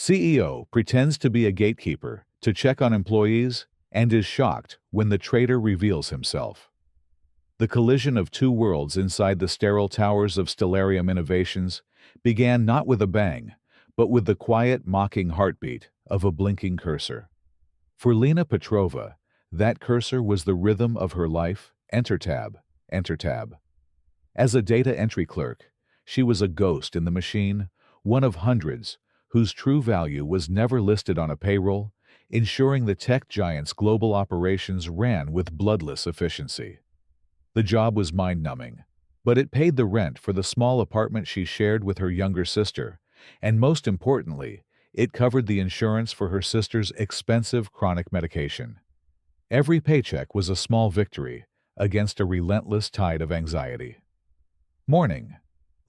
CEO pretends to be a gatekeeper to check on employees and is shocked when the traitor reveals himself. The collision of two worlds inside the sterile towers of Stellarium Innovations began not with a bang, but with the quiet, mocking heartbeat of a blinking cursor. For Lena Petrova, that cursor was the rhythm of her life. Enter tab, enter tab. As a data entry clerk, she was a ghost in the machine, one of hundreds whose true value was never listed on a payroll, ensuring the tech giant's global operations ran with bloodless efficiency. The job was mind-numbing, but it paid the rent for the small apartment she shared with her younger sister, and most importantly, it covered the insurance for her sister's expensive chronic medication. Every paycheck was a small victory against a relentless tide of anxiety. "Morning,"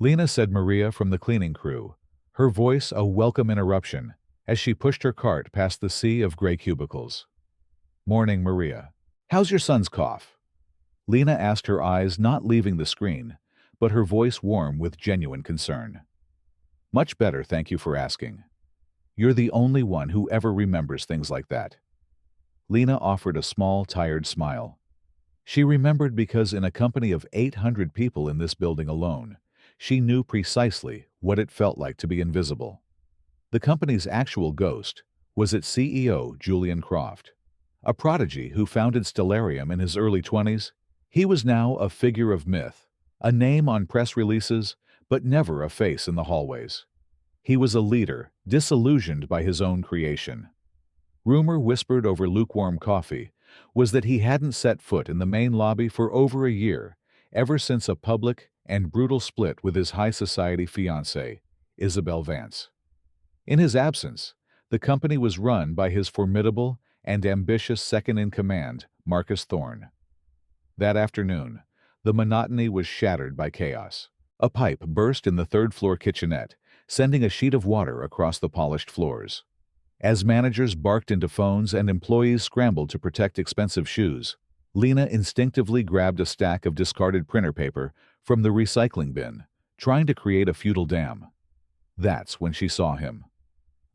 Lena said Maria from the cleaning crew, her voice a welcome interruption as she pushed her cart past the sea of gray cubicles. "Morning, Maria. How's your son's cough?" Lena asked, her eyes not leaving the screen, but her voice warm with genuine concern. "Much better, thank you for asking. You're the only one who ever remembers things like that." Lena offered a small, tired smile. She remembered because in a company of 800 people in this building alone, she knew precisely what it felt like to be invisible. The company's actual ghost was its CEO, Julian Croft. A prodigy who founded Stellarium in his early 20s, he was now a figure of myth, a name on press releases, but never a face in the hallways. He was a leader, disillusioned by his own creation. Rumor whispered over lukewarm coffee was that he hadn't set foot in the main lobby for over a year, ever since a public and brutal split with his high society fiancée, Isabel Vance. In his absence, the company was run by his formidable and ambitious second-in-command, Marcus Thorne. That afternoon, the monotony was shattered by chaos. A pipe burst in the third-floor kitchenette, sending a sheet of water across the polished floors. As managers barked into phones and employees scrambled to protect expensive shoes, Lena instinctively grabbed a stack of discarded printer paper from the recycling bin, trying to create a futile dam. That's when she saw him.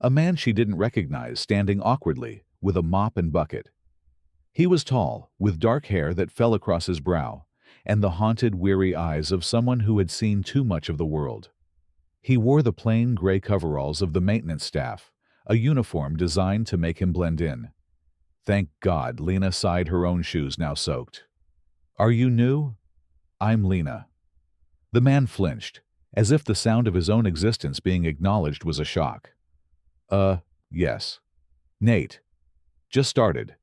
A man she didn't recognize standing awkwardly with a mop and bucket. He was tall, with dark hair that fell across his brow, and the haunted, weary eyes of someone who had seen too much of the world. He wore the plain gray coveralls of the maintenance staff, a uniform designed to make him blend in. Thank God, Lena sighed, her own shoes now soaked. "Are you new?" "I'm Lena." The man flinched, as if the sound of his own existence being acknowledged was a shock. Yes. "Nate. Just started."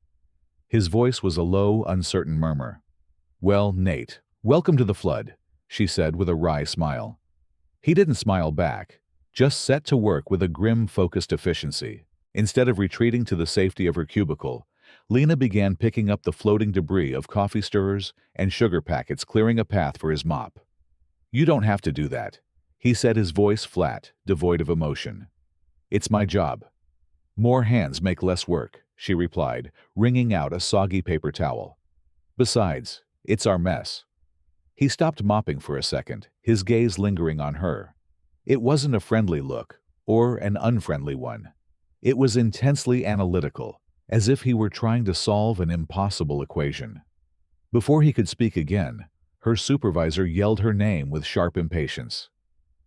His voice was a low, uncertain murmur. "Well, Nate, welcome to the flood," she said with a wry smile. He didn't smile back, just set to work with a grim, focused efficiency. Instead of retreating to the safety of her cubicle, Lena began picking up the floating debris of coffee stirrers and sugar packets, clearing a path for his mop. "You don't have to do that," he said, his voice flat, devoid of emotion. "It's my job." "More hands make less work," she replied, wringing out a soggy paper towel. "Besides, it's our mess." He stopped mopping for a second, his gaze lingering on her. It wasn't a friendly look, or an unfriendly one. It was intensely analytical, as if he were trying to solve an impossible equation. Before he could speak again, her supervisor yelled her name with sharp impatience.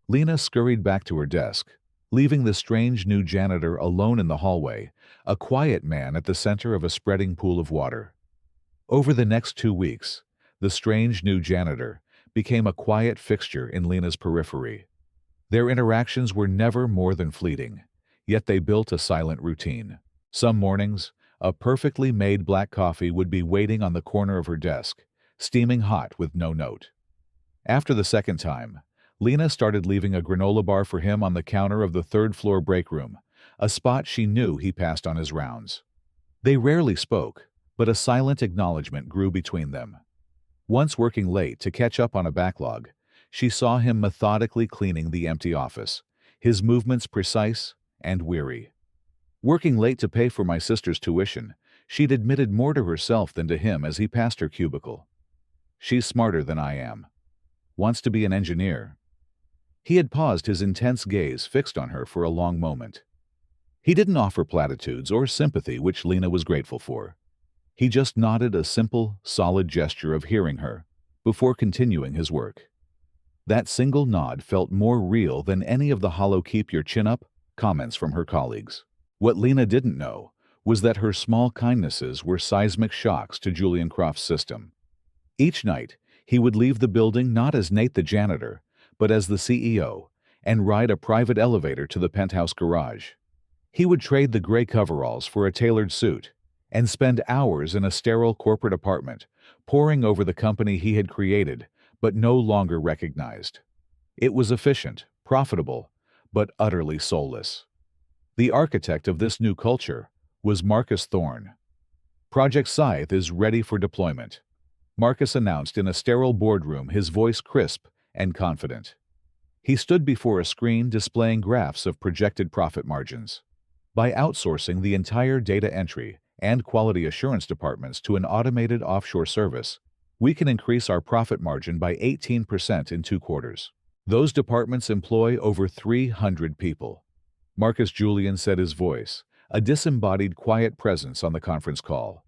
Lena scurried back to her desk, leaving the strange new janitor alone in the hallway, a quiet man at the center of a spreading pool of water. Over the next 2 weeks, the strange new janitor became a quiet fixture in Lena's periphery. Their interactions were never more than fleeting, yet they built a silent routine. Some mornings, a perfectly made black coffee would be waiting on the corner of her desk, steaming hot with no note. After the second time, Lena started leaving a granola bar for him on the counter of the third-floor break room, a spot she knew he passed on his rounds. They rarely spoke, but a silent acknowledgement grew between them. Once, working late to catch up on a backlog, she saw him methodically cleaning the empty office, his movements precise and weary. "Working late to pay for my sister's tuition," she'd admitted more to herself than to him as he passed her cubicle. "She's smarter than I am. Wants to be an engineer." He had paused, his intense gaze fixed on her for a long moment. He didn't offer platitudes or sympathy, which Lena was grateful for. He just nodded a simple, solid gesture of hearing her before continuing his work. That single nod felt more real than any of the hollow "keep your chin up" comments from her colleagues. What Lena didn't know was that her small kindnesses were seismic shocks to Julian Croft's system. Each night, he would leave the building not as Nate the janitor, but as the CEO, and ride a private elevator to the penthouse garage. He would trade the gray coveralls for a tailored suit and spend hours in a sterile corporate apartment, poring over the company he had created but no longer recognized. It was efficient, profitable, but utterly soulless. The architect of this new culture was Marcus Thorne. Project Scythe is ready for deployment, Marcus announced in a sterile boardroom, his voice crisp and confident. He stood before a screen displaying graphs of projected profit margins. By outsourcing the entire data entry and quality assurance departments to an automated offshore service, we can increase our profit margin by 18% in 2 quarters. Those departments employ over 300 people. Marcus Julian said, his voice a disembodied, quiet presence on the conference call.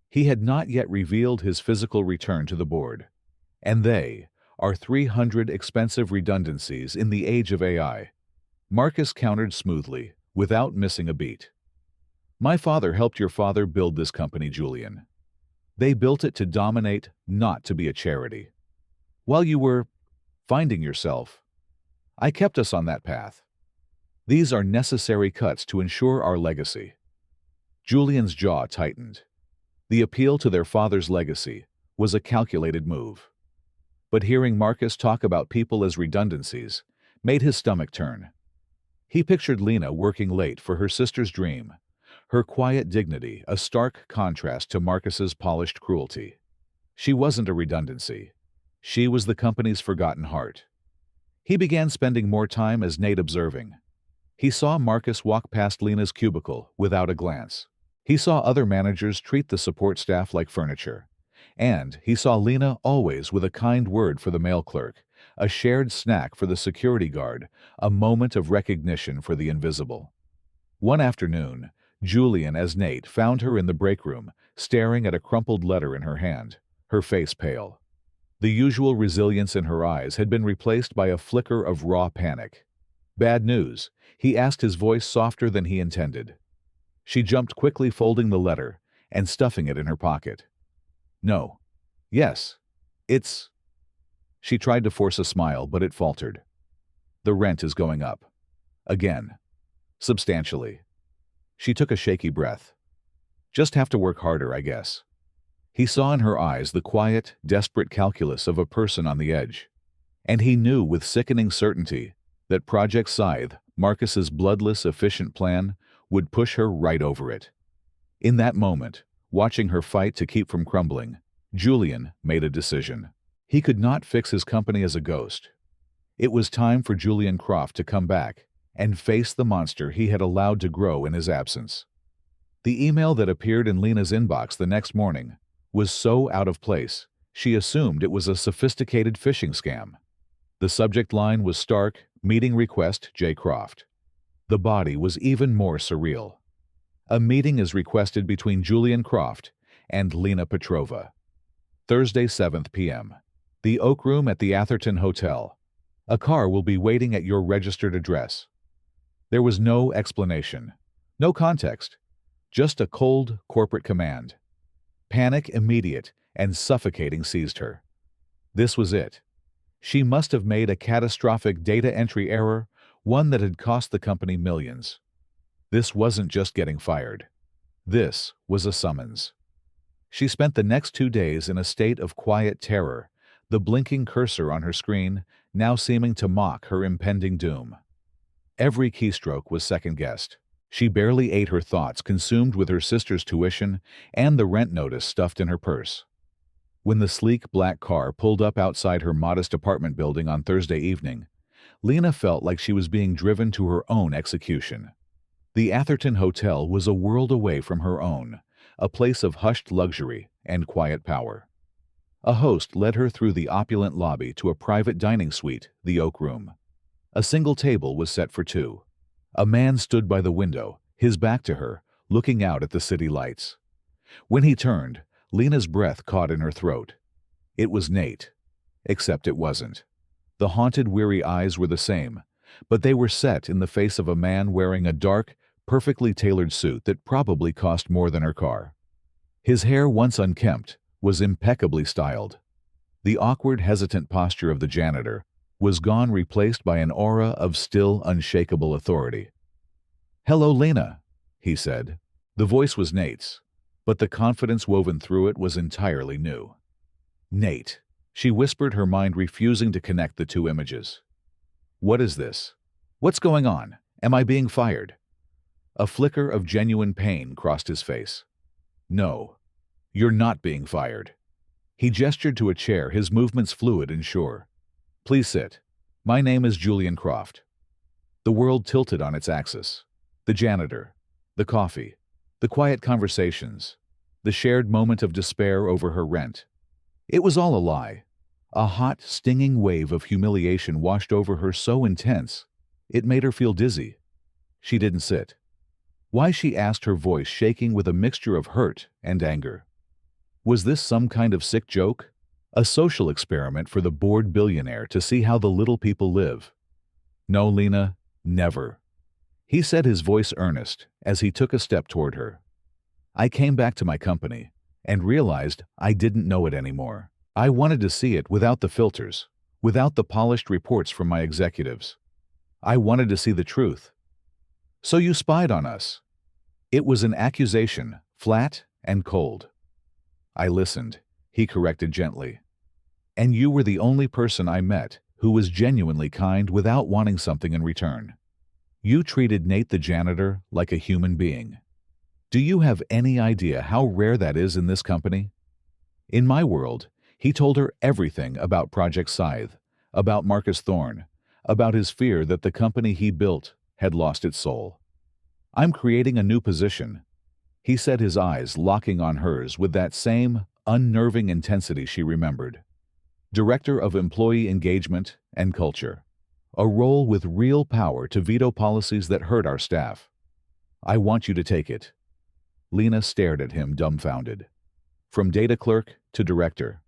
He had not yet revealed his physical return to the board. And they are 300 expensive redundancies in the age of AI. Marcus countered smoothly, without missing a beat. My father helped your father build this company, Julian. They built it to dominate, not to be a charity. While you were finding yourself, I kept us on that path. These are necessary cuts to ensure our legacy. Julian's jaw tightened. The appeal to their father's legacy was a calculated move. But hearing Marcus talk about people as redundancies made his stomach turn. He pictured Lena working late for her sister's dream, her quiet dignity a stark contrast to Marcus's polished cruelty. She wasn't a redundancy. She was the company's forgotten heart. He began spending more time as Nate, observing. He saw Marcus walk past Lena's cubicle without a glance. He saw other managers treat the support staff like furniture. And he saw Lena always with a kind word for the mail clerk, a shared snack for the security guard, a moment of recognition for the invisible. One afternoon, Julian, as Nate, found her in the break room, staring at a crumpled letter in her hand, her face pale. The usual resilience in her eyes had been replaced by a flicker of raw panic. Bad news, he asked, his voice softer than he intended. She jumped quickly, folding the letter and stuffing it in her pocket. No. Yes. It's... She tried to force a smile, but it faltered. The rent is going up. Again. Substantially. She took a shaky breath. Just have to work harder, I guess. He saw in her eyes the quiet, desperate calculus of a person on the edge. And he knew with sickening certainty that Project Scythe, Marcus's bloodless, efficient plan, would push her right over it. In that moment, watching her fight to keep from crumbling, Julian made a decision. He could not fix his company as a ghost. It was time for Julian Croft to come back and face the monster he had allowed to grow in his absence. The email that appeared in Lena's inbox the next morning was so out of place, she assumed it was a sophisticated phishing scam. The subject line was stark, meeting request, J. Croft. The body was even more surreal. A meeting is requested between Julian Croft and Lena Petrova. Thursday, 7th p.m. The Oak Room at the Atherton Hotel. A car will be waiting at your registered address. There was no explanation, no context, just a cold corporate command. Panic, immediate and suffocating, seized her. This was it. She must have made a catastrophic data entry error, one that had cost the company millions. This wasn't just getting fired. This was a summons. She spent the next 2 days in a state of quiet terror, the blinking cursor on her screen now seeming to mock her impending doom. Every keystroke was second-guessed. She barely ate, her thoughts consumed with her sister's tuition and the rent notice stuffed in her purse. When the sleek black car pulled up outside her modest apartment building on Thursday evening, Lena felt like she was being driven to her own execution. The Atherton Hotel was a world away from her own, a place of hushed luxury and quiet power. A host led her through the opulent lobby to a private dining suite, the Oak Room. A single table was set for 2. A man stood by the window, his back to her, looking out at the city lights. When he turned, Lena's breath caught in her throat. It was Nate. Except it wasn't. The haunted, weary eyes were the same, but they were set in the face of a man wearing a dark, perfectly tailored suit that probably cost more than her car. His hair, once unkempt, was impeccably styled. The awkward, hesitant posture of the janitor was gone, replaced by an aura of still, unshakable authority. "Hello, Lena," he said. The voice was Nate's, but the confidence woven through it was entirely new. "Nate," she whispered, her mind refusing to connect the two images. "What is this? What's going on? Am I being fired?" A flicker of genuine pain crossed his face. "No, you're not being fired." He gestured to a chair, his movements fluid and sure. "Please sit. My name is Julian Croft." The world tilted on its axis. The janitor, the coffee, the quiet conversations, the shared moment of despair over her rent. It was all a lie. A hot, stinging wave of humiliation washed over her, so intense it made her feel dizzy. She didn't sit. "Why?" she asked, her voice shaking with a mixture of hurt and anger. Was this some kind of sick joke? A social experiment for the bored billionaire to see how the little people live? "No, Lena, never," he said, his voice earnest, as he took a step toward her. "I came back to my company and realized I didn't know it anymore. I wanted to see it without the filters, without the polished reports from my executives. I wanted to see the truth." "So you spied on us?" It was an accusation, flat and cold. "I listened," he corrected gently. "And you were the only person I met who was genuinely kind without wanting something in return. You treated Nate the janitor like a human being. Do you have any idea how rare that is in this company?" In my world, he told her everything about Project Scythe, about Marcus Thorne, about his fear that the company he built had lost its soul. "I'm creating a new position," he said, his eyes locking on hers with that same unnerving intensity she remembered. "Director of Employee Engagement and Culture. A role with real power to veto policies that hurt our staff. I want you to take it." Lena stared at him, dumbfounded. From data clerk to director.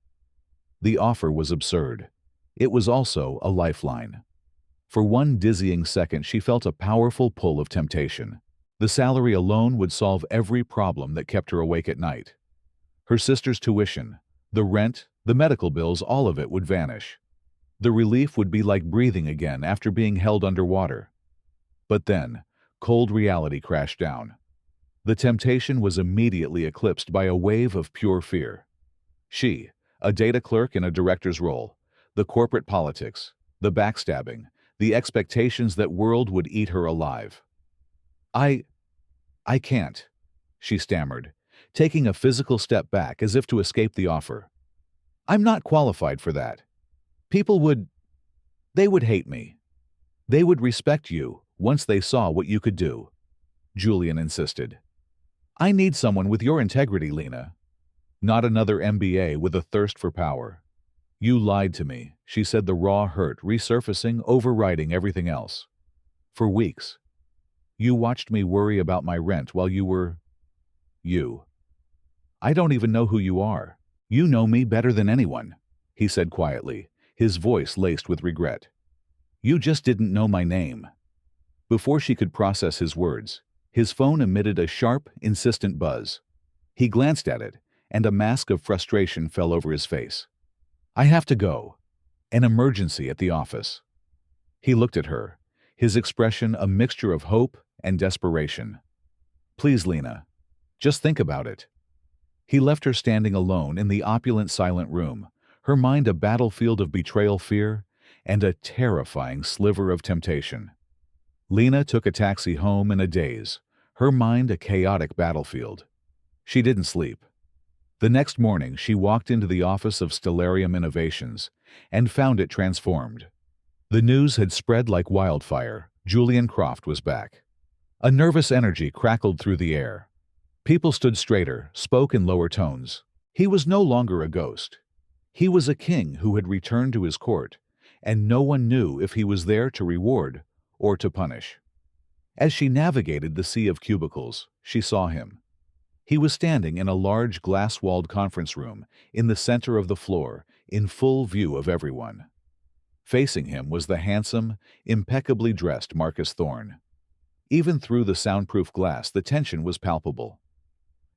The offer was absurd. It was also a lifeline. For one dizzying second, she felt a powerful pull of temptation. The salary alone would solve every problem that kept her awake at night. Her sister's tuition, the rent, the medical bills, all of it would vanish. The relief would be like breathing again after being held underwater. But then, cold reality crashed down. The temptation was immediately eclipsed by a wave of pure fear. She, a data clerk in a director's role, the corporate politics, the backstabbing, the expectations, that world would eat her alive. I can't," she stammered, taking a physical step back as if to escape the offer. "I'm not qualified for that. They would hate me. They would respect you once they saw what you could do," Julian insisted. "I need someone with your integrity, Lena. Not another MBA with a thirst for power." "You lied to me," she said, the raw hurt resurfacing, overriding everything else. "For weeks. You watched me worry about my rent while you were... you. I don't even know who you are." "You know me better than anyone," he said quietly, his voice laced with regret. "You just didn't know my name." Before she could process his words, his phone emitted a sharp, insistent buzz. He glanced at it, and a mask of frustration fell over his face. "I have to go. An emergency at the office." He looked at her, his expression a mixture of hope and desperation. "Please, Lena, just think about it." He left her standing alone in the opulent, silent room, her mind a battlefield of betrayal, fear, and a terrifying sliver of temptation. Lena took a taxi home in a daze, her mind a chaotic battlefield. She didn't sleep. The next morning, she walked into the office of Stellarium Innovations and found it transformed. The news had spread like wildfire. Julian Croft was back. A nervous energy crackled through the air. People stood straighter, spoke in lower tones. He was no longer a ghost. He was a king who had returned to his court, and no one knew if he was there to reward or to punish. As she navigated the sea of cubicles, she saw him. He was standing in a large glass-walled conference room in the center of the floor, in full view of everyone. Facing him was the handsome, impeccably dressed Marcus Thorne. Even through the soundproof glass, the tension was palpable.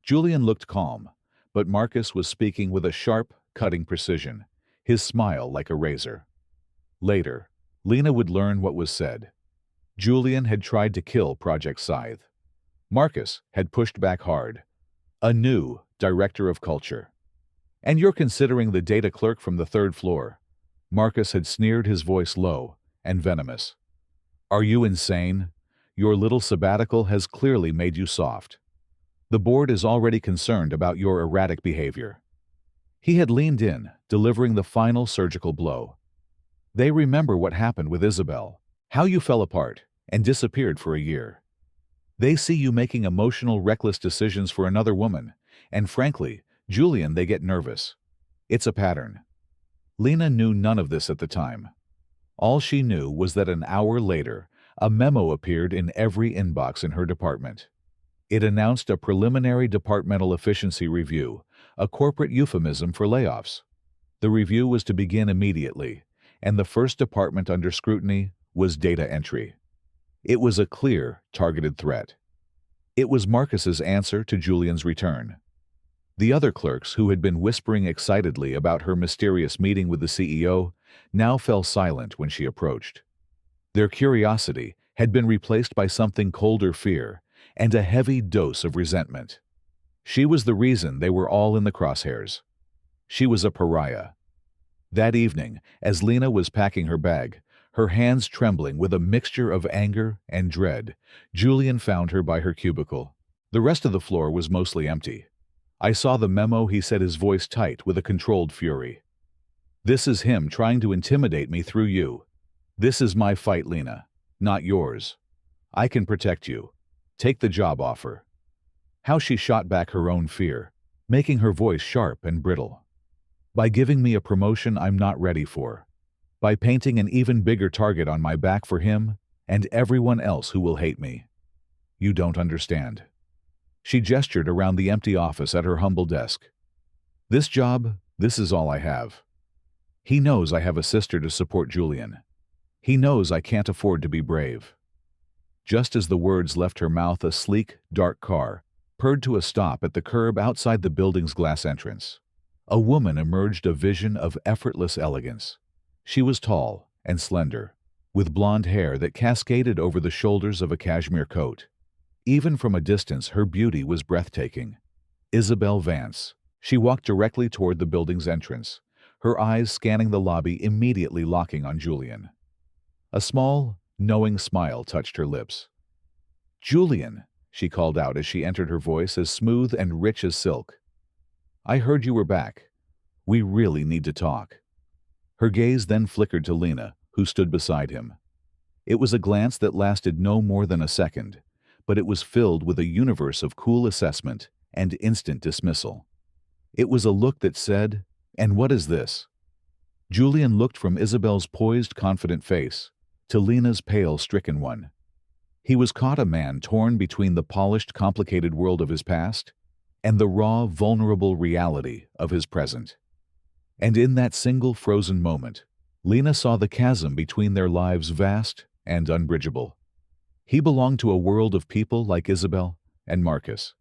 Julian looked calm, but Marcus was speaking with a sharp, cutting precision, his smile like a razor. Later, Lena would learn what was said. Julian had tried to kill Project Scythe. Marcus had pushed back hard. A new director of culture. "And you're considering the data clerk from the third floor?" Marcus had sneered, his voice low and venomous. "Are you insane? Your little sabbatical has clearly made you soft. The board is already concerned about your erratic behavior." He had leaned in, delivering the final surgical blow. "They remember what happened with Isabel, how you fell apart and disappeared for a year. They see you making emotional, reckless decisions for another woman, and frankly, Julian, they get nervous. It's a pattern." Lena knew none of this at the time. All she knew was that an hour later, a memo appeared in every inbox in her department. It announced a preliminary departmental efficiency review, a corporate euphemism for layoffs. The review was to begin immediately, and the first department under scrutiny was data entry. It was a clear, targeted threat. It was Marcus's answer to Julian's return. The other clerks, who had been whispering excitedly about her mysterious meeting with the CEO, now fell silent when she approached. Their curiosity had been replaced by something colder: fear and a heavy dose of resentment. She was the reason they were all in the crosshairs. She was a pariah. That evening, as Lena was packing her bag, her hands trembling with a mixture of anger and dread, Julian found her by her cubicle. The rest of the floor was mostly empty. "I saw the memo," he said, his voice tight with a controlled fury. "This is him trying to intimidate me through you. This is my fight, Lena, not yours. I can protect you. Take the job offer." How she shot back her own fear, making her voice sharp and brittle. "By giving me a promotion I'm not ready for. By painting an even bigger target on my back for him and everyone else who will hate me. You don't understand." She gestured around the empty office at her humble desk. "This job, this is all I have. He knows I have a sister to support Julian. He knows I can't afford to be brave." Just as the words left her mouth, a sleek, dark car purred to a stop at the curb outside the building's glass entrance. A woman emerged, a vision of effortless elegance. She was tall and slender, with blonde hair that cascaded over the shoulders of a cashmere coat. Even from a distance, her beauty was breathtaking. Isabel Vance. She walked directly toward the building's entrance, her eyes scanning the lobby, immediately locking on Julian. A small, knowing smile touched her lips. "Julian," she called out as she entered, her voice as smooth and rich as silk. "I heard you were back. We really need to talk." Her gaze then flickered to Lena, who stood beside him. It was a glance that lasted no more than a second, but it was filled with a universe of cool assessment and instant dismissal. It was a look that said, "And what is this?" Julian looked from Isabel's poised, confident face to Lena's pale, stricken one. He was caught, a man torn between the polished, complicated world of his past and the raw, vulnerable reality of his present. And in that single frozen moment, Lena saw the chasm between their lives vast and unbridgeable. He belonged to a world of people like Isabel and Marcus.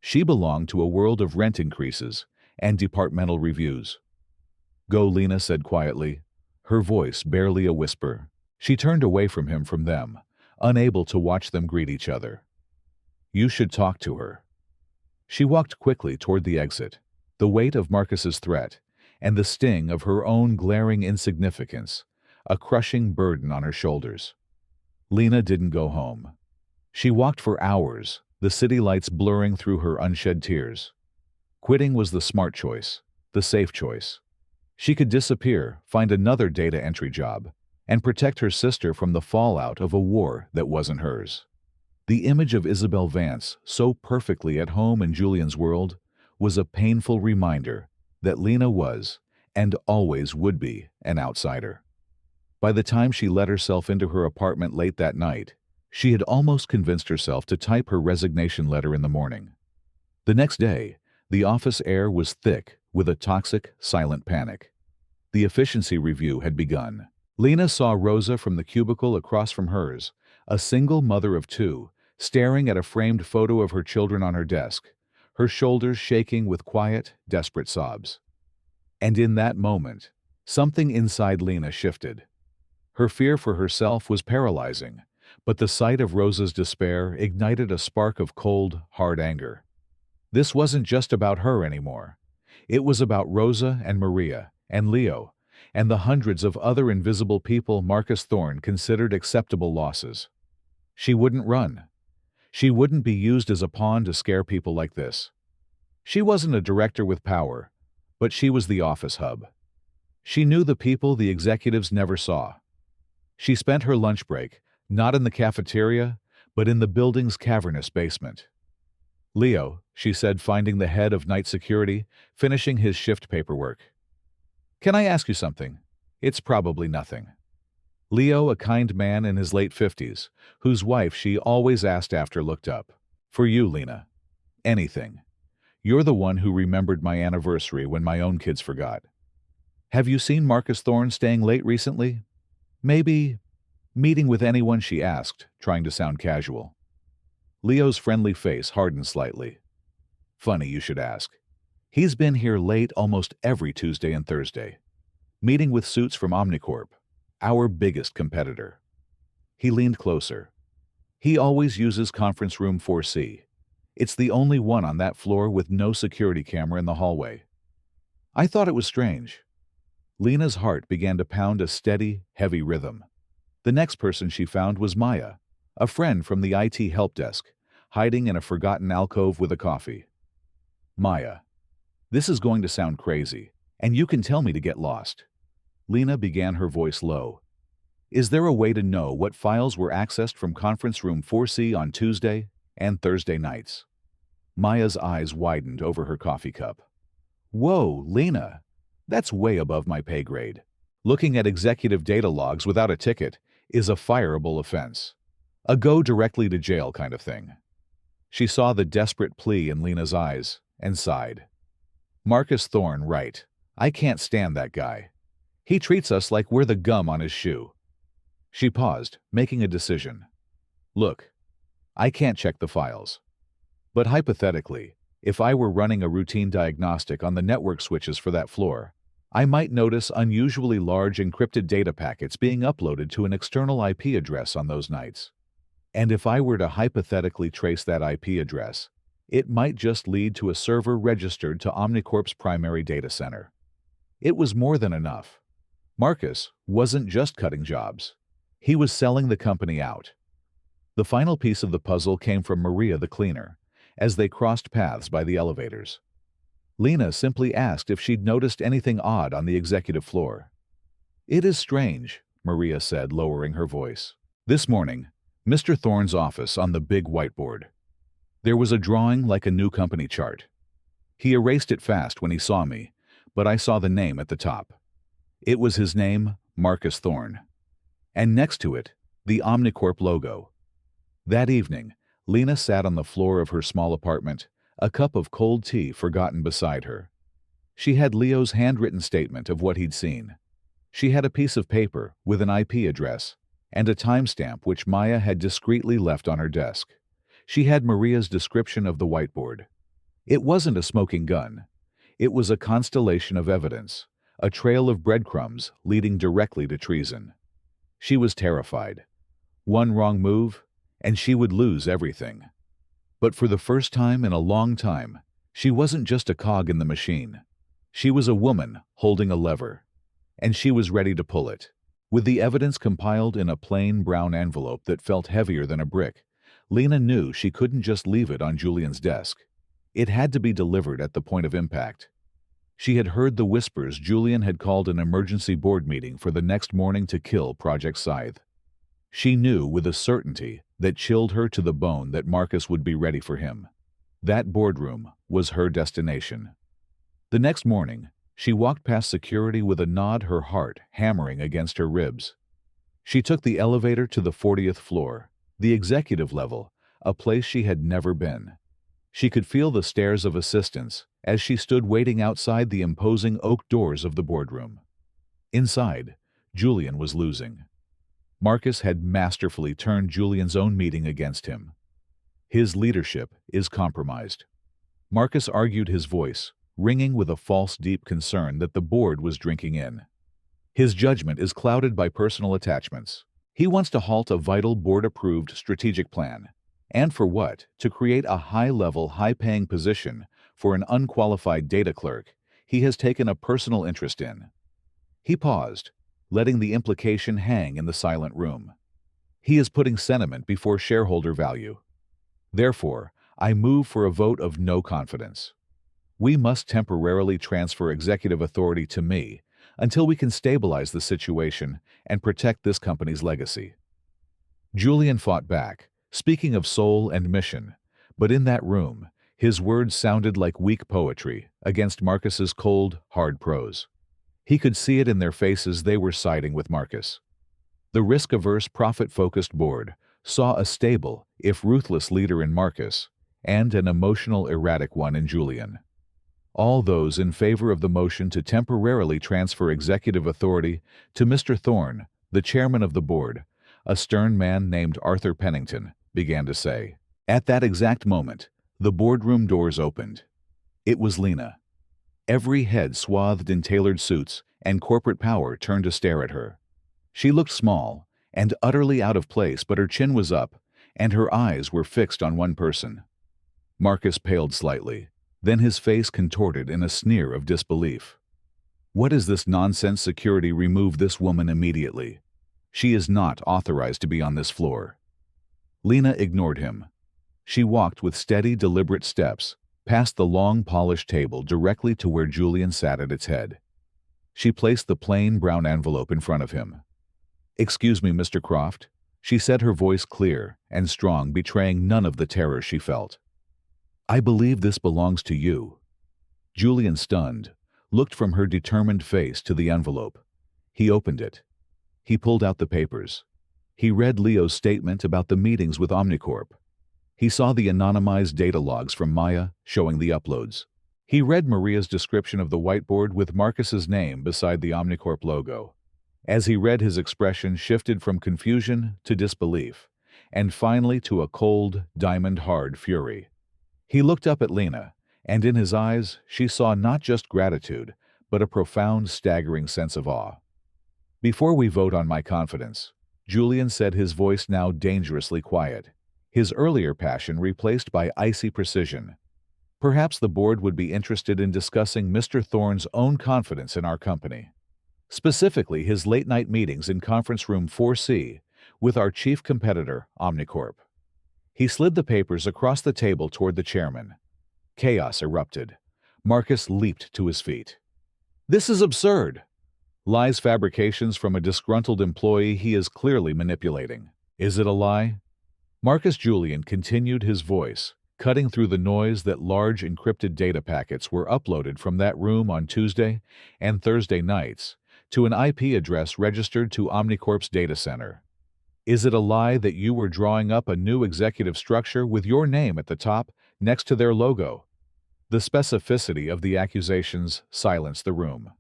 She belonged to a world of rent increases and departmental reviews. "Go," Lena said quietly, her voice barely a whisper. She turned away from him, from them, unable to watch them greet each other. "You should talk to her." She walked quickly toward the exit, the weight of Marcus's threat and the sting of her own glaring insignificance, a crushing burden on her shoulders. Lena didn't go home. She walked for hours, the city lights blurring through her unshed tears. Quitting was the smart choice, the safe choice. She could disappear, find another data entry job, and protect her sister from the fallout of a war that wasn't hers. The image of Isabel Vance, so perfectly at home in Julian's world, was a painful reminder that Lena was, and always would be, an outsider. By the time she let herself into her apartment late that night, She had almost convinced herself to type her resignation letter in the morning. The next day, the office air was thick with a toxic, silent panic. The efficiency review had begun. Lena saw Rosa from the cubicle across from hers, a single mother of two, staring at a framed photo of her children on her desk, her shoulders shaking with quiet, desperate sobs. And in that moment, something inside Lena shifted. Her fear for herself was paralyzing, but the sight of Rosa's despair ignited a spark of cold, hard anger. This wasn't just about her anymore. It was about Rosa and Maria and Leo and the hundreds of other invisible people Marcus Thorne considered acceptable losses. She wouldn't run. She wouldn't be used as a pawn to scare people like this. She wasn't a director with power, but she was the office hub. She knew the people the executives never saw. She spent her lunch break, not in the cafeteria, but in the building's cavernous basement. "Leo," she said, finding the head of night security, finishing his shift paperwork. "Can I ask you something? It's probably nothing." Leo, a kind man in his late 50s, whose wife she always asked after, looked up. "For you, Lena. Anything. You're the one who remembered my anniversary when my own kids forgot. Have you seen Marcus Thorne staying late recently? Maybe meeting with anyone?" she asked, trying to sound casual. Leo's friendly face hardened slightly. "Funny you should ask. He's been here late almost every Tuesday and Thursday, meeting with suits from Omnicorp, our biggest competitor." He leaned closer. "He always uses conference room 4C. It's the only one on that floor with no security camera in the hallway." I thought it was strange. Lena's heart began to pound a steady, heavy rhythm. The next person she found was Maya, a friend from the IT help desk, hiding in a forgotten alcove with a coffee. "Maya, this is going to sound crazy, and you can tell me to get lost." Lena began, her voice low. "Is there a way to know what files were accessed from conference room 4C on Tuesday and Thursday nights?" Maya's eyes widened over her coffee cup. "Whoa, Lena, that's way above my pay grade. Looking at executive data logs without a ticket is a fireable offense. A go directly to jail kind of thing." She saw the desperate plea in Lena's eyes and sighed. "Marcus Thorne, right. I can't stand that guy. He treats us like we're the gum on his shoe." She paused, making a decision. "Look, I can't check the files. But hypothetically, if I were running a routine diagnostic on the network switches for that floor, I might notice unusually large encrypted data packets being uploaded to an external IP address on those nights. And if I were to hypothetically trace that IP address, it might just lead to a server registered to Omnicorp's primary data center." It was more than enough. Marcus wasn't just cutting jobs. He was selling the company out. The final piece of the puzzle came from Maria the cleaner, as they crossed paths by the elevators. Lena simply asked if she'd noticed anything odd on the executive floor. "It is strange," Maria said, lowering her voice. "This morning, Mr. Thorne's office on the big whiteboard. There was a drawing like a new company chart. He erased it fast when he saw me, but I saw the name at the top. It was his name, Marcus Thorne. And next to it, the Omnicorp logo." That evening, Lena sat on the floor of her small apartment, a cup of cold tea forgotten beside her. She had Leo's handwritten statement of what he'd seen. She had a piece of paper with an IP address and a timestamp which Maya had discreetly left on her desk. She had Maria's description of the whiteboard. It wasn't a smoking gun. It was a constellation of evidence, a trail of breadcrumbs leading directly to treason. She was terrified. One wrong move, and she would lose everything. But for the first time in a long time, she wasn't just a cog in the machine. She was a woman holding a lever, and she was ready to pull it. With the evidence compiled in a plain brown envelope that felt heavier than a brick, Lena knew she couldn't just leave it on Julian's desk. It had to be delivered at the point of impact. She had heard the whispers Julian had called an emergency board meeting for the next morning to kill Project Scythe. She knew with a certainty that chilled her to the bone that Marcus would be ready for him. That boardroom was her destination. The next morning, she walked past security with a nod, her heart hammering against her ribs. She took the elevator to the 40th floor, The executive level, a place she had never been. She could feel the stares of assistants as she stood waiting outside the imposing oak doors of the boardroom. Inside, Julian was losing. Marcus had masterfully turned Julian's own meeting against him. His leadership is compromised. Marcus argued, his voice ringing with a false deep concern that the board was drinking in. His judgment is clouded by personal attachments. He wants to halt a vital board-approved strategic plan. And for what? To create a high-level, high-paying position for an unqualified data clerk he has taken a personal interest in. He paused, letting the implication hang in the silent room. He is putting sentiment before shareholder value. Therefore, I move for a vote of no confidence. We must temporarily transfer executive authority to me until we can stabilize the situation and protect this company's legacy. Julian fought back, speaking of soul and mission, but in that room, his words sounded like weak poetry against Marcus's cold, hard prose. He could see it in their faces. They were siding with Marcus. The risk-averse, profit-focused board saw a stable, if ruthless, leader in Marcus and an emotional, erratic one in Julian. All those in favor of the motion to temporarily transfer executive authority to Mr. Thorne, the chairman of the board, a stern man named Arthur Pennington, began to say. At that exact moment, the boardroom doors opened. It was Lena. Every head swathed in tailored suits and corporate power turned to stare at her. She looked small and utterly out of place, but her chin was up, and her eyes were fixed on one person. Marcus paled slightly. Then his face contorted in a sneer of disbelief. What is this nonsense? Security, remove this woman immediately. She is not authorized to be on this floor. Lena ignored him. She walked with steady, deliberate steps past the long, polished table directly to where Julian sat at its head. She placed the plain brown envelope in front of him. "Excuse me, Mr. Croft," she said, her voice clear and strong, betraying none of the terror she felt. "I believe this belongs to you." Julian, stunned, looked from her determined face to the envelope. He opened it. He pulled out the papers. He read Leo's statement about the meetings with Omnicorp. He saw the anonymized data logs from Maya showing the uploads. He read Maria's description of the whiteboard with Marcus's name beside the Omnicorp logo. As he read, his expression shifted from confusion to disbelief, and finally to a cold, diamond-hard fury. He looked up at Lena, and in his eyes she saw not just gratitude, but a profound, staggering sense of awe. "Before we vote on my confidence," Julian said, his voice now dangerously quiet, his earlier passion replaced by icy precision, "perhaps the board would be interested in discussing Mr. Thorne's own confidence in our company. Specifically, his late-night meetings in conference room 4C with our chief competitor, Omnicorp." He slid the papers across the table toward the chairman. Chaos erupted. Marcus leaped to his feet. "This is absurd. Lies, fabrications from a disgruntled employee he is clearly manipulating. Is it a lie?" Marcus. Julian continued, his voice cutting through the noise that large encrypted data packets were uploaded from that room on Tuesday and Thursday nights to an IP address registered to Omnicorp's data center. "Is it a lie that you were drawing up a new executive structure with your name at the top next to their logo?" The specificity of the accusations silenced the room.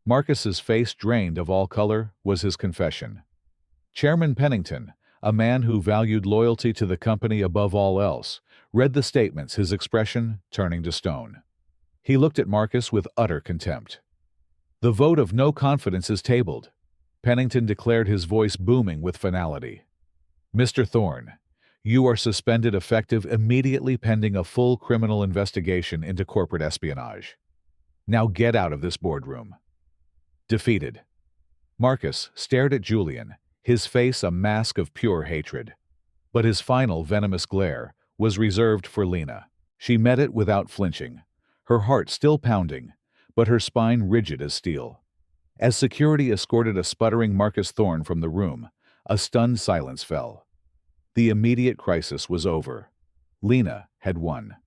Marcus's face, drained of all color, was his confession. Chairman Pennington, a man who valued loyalty to the company above all else, read the statements, his expression turning to stone. He looked at Marcus with utter contempt. "The vote of no confidence is tabled," Pennington declared, his voice booming with finality. "Mr. Thorne, you are suspended effective immediately pending a full criminal investigation into corporate espionage. Now get out of this boardroom." Defeated, Marcus stared at Julian, his face a mask of pure hatred. But his final venomous glare was reserved for Lena. She met it without flinching, her heart still pounding, but her spine rigid as steel. As security escorted a sputtering Marcus Thorne from the room, a stunned silence fell. The immediate crisis was over. Lena had won.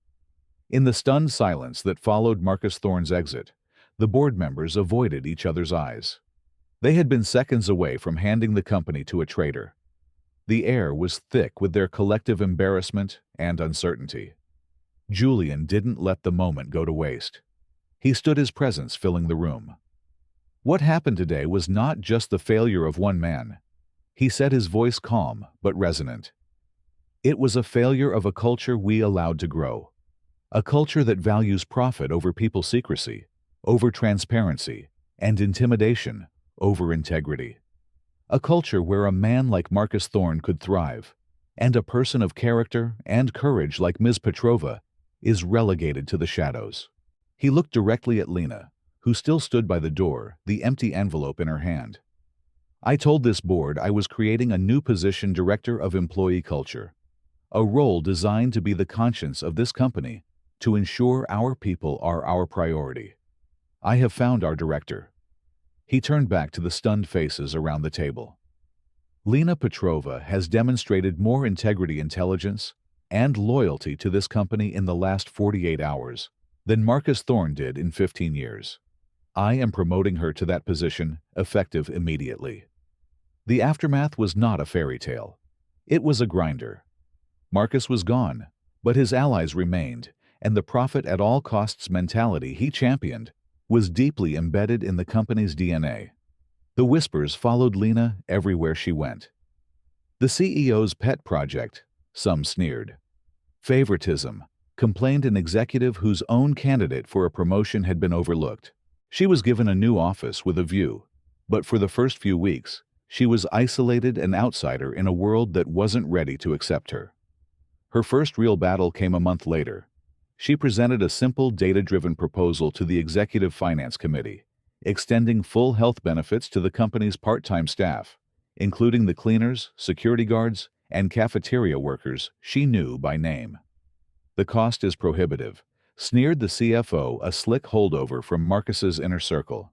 In the stunned silence that followed Marcus Thorne's exit, the board members avoided each other's eyes. They had been seconds away from handing the company to a traitor. The air was thick with their collective embarrassment and uncertainty. Julian didn't let the moment go to waste. He stood his presence filling the room. What happened today was not just the failure of one man. He said, his voice calm but resonant. It was a failure of a culture we allowed to grow. A culture that values profit over people's secrecy, over transparency, and intimidation over integrity. A culture where a man like Marcus Thorne could thrive, and a person of character and courage like Ms. Petrova is relegated to the shadows. He looked directly at Lena, who still stood by the door, the empty envelope in her hand. I told this board I was creating a new position, Director of Employee Culture, a role designed to be the conscience of this company, to ensure our people are our priority. I have found our director. He turned back to the stunned faces around the table. Lena Petrova has demonstrated more integrity, intelligence, and loyalty to this company in the last 48 hours than Marcus Thorne did in 15 years. I am promoting her to that position, effective immediately. The aftermath was not a fairy tale. It was a grinder. Marcus was gone, but his allies remained, and the profit at all costs mentality he championed was deeply embedded in the company's DNA. The whispers followed Lena everywhere she went. The CEO's pet project, some sneered. Favoritism, complained an executive whose own candidate for a promotion had been overlooked. She was given a new office with a view, but for the first few weeks, she was isolated, an outsider in a world that wasn't ready to accept her. Her first real battle came a month later. She presented a simple data-driven proposal to the Executive Finance Committee, extending full health benefits to the company's part-time staff, including the cleaners, security guards, and cafeteria workers she knew by name. The cost is prohibitive, sneered the CFO, a slick holdover from Marcus's inner circle.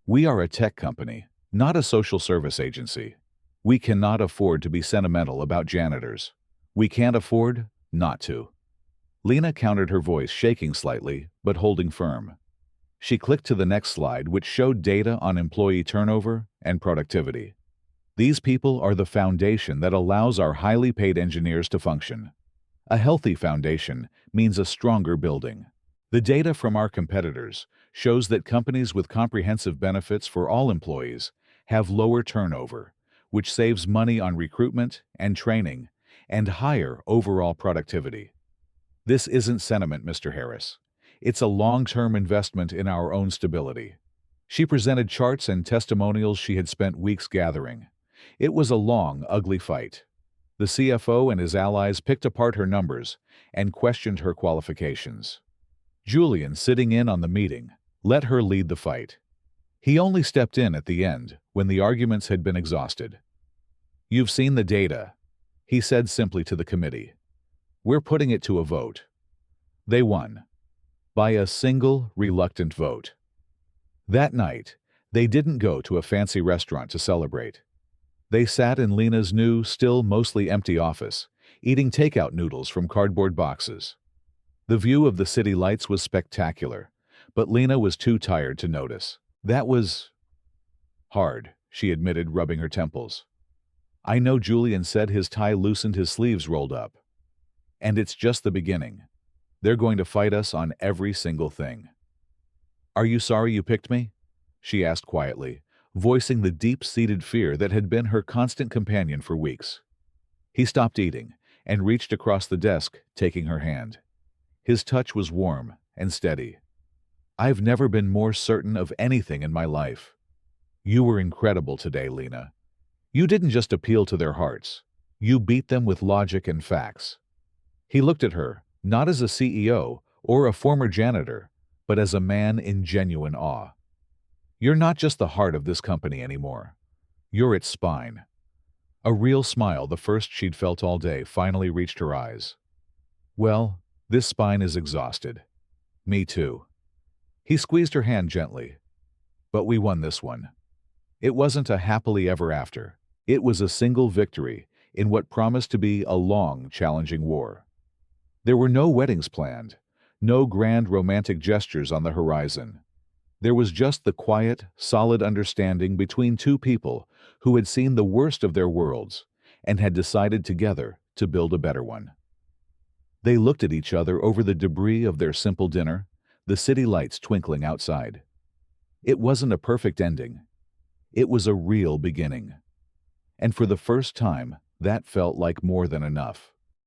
We are a tech company, not a social service agency. We cannot afford to be sentimental about janitors. We can't afford not to. Lena countered, her voice shaking slightly, but holding firm. She clicked to the next slide, which showed data on employee turnover and productivity. These people are the foundation that allows our highly paid engineers to function. A healthy foundation means a stronger building. The data from our competitors shows that companies with comprehensive benefits for all employees have lower turnover, which saves money on recruitment and training, and higher overall productivity. This isn't sentiment, Mr. Harris. It's a long-term investment in our own stability. She presented charts and testimonials she had spent weeks gathering. It was a long, ugly fight. The CFO and his allies picked apart her numbers and questioned her qualifications. Julian, sitting in on the meeting, let her lead the fight. He only stepped in at the end, when the arguments had been exhausted. You've seen the data, he said simply to the committee. We're putting it to a vote. They won. By a single, reluctant vote. That night, they didn't go to a fancy restaurant to celebrate. They sat in Lena's new, still mostly empty office, eating takeout noodles from cardboard boxes. The view of the city lights was spectacular, but Lena was too tired to notice. That was hard, she admitted, rubbing her temples. I know, Julian said, his tie loosened, his sleeves rolled up. And it's just the beginning. They're going to fight us on every single thing. Are you sorry you picked me? She asked quietly, voicing the deep-seated fear that had been her constant companion for weeks. He stopped eating and reached across the desk, taking her hand. His touch was warm and steady. I've never been more certain of anything in my life. You were incredible today, Lena. You didn't just appeal to their hearts. You beat them with logic and facts. He looked at her, not as a CEO or a former janitor, but as a man in genuine awe. You're not just the heart of this company anymore. You're its spine. A real smile, the first she'd felt all day, finally reached her eyes. Well, this spine is exhausted. Me too. He squeezed her hand gently. But we won this one. It wasn't a happily ever after. It was a single victory in what promised to be a long, challenging war. There were no weddings planned, no grand romantic gestures on the horizon. There was just the quiet, solid understanding between two people who had seen the worst of their worlds and had decided together to build a better one. They looked at each other over the debris of their simple dinner, the city lights twinkling outside. It wasn't a perfect ending. It was a real beginning. And for the first time, that felt like more than enough.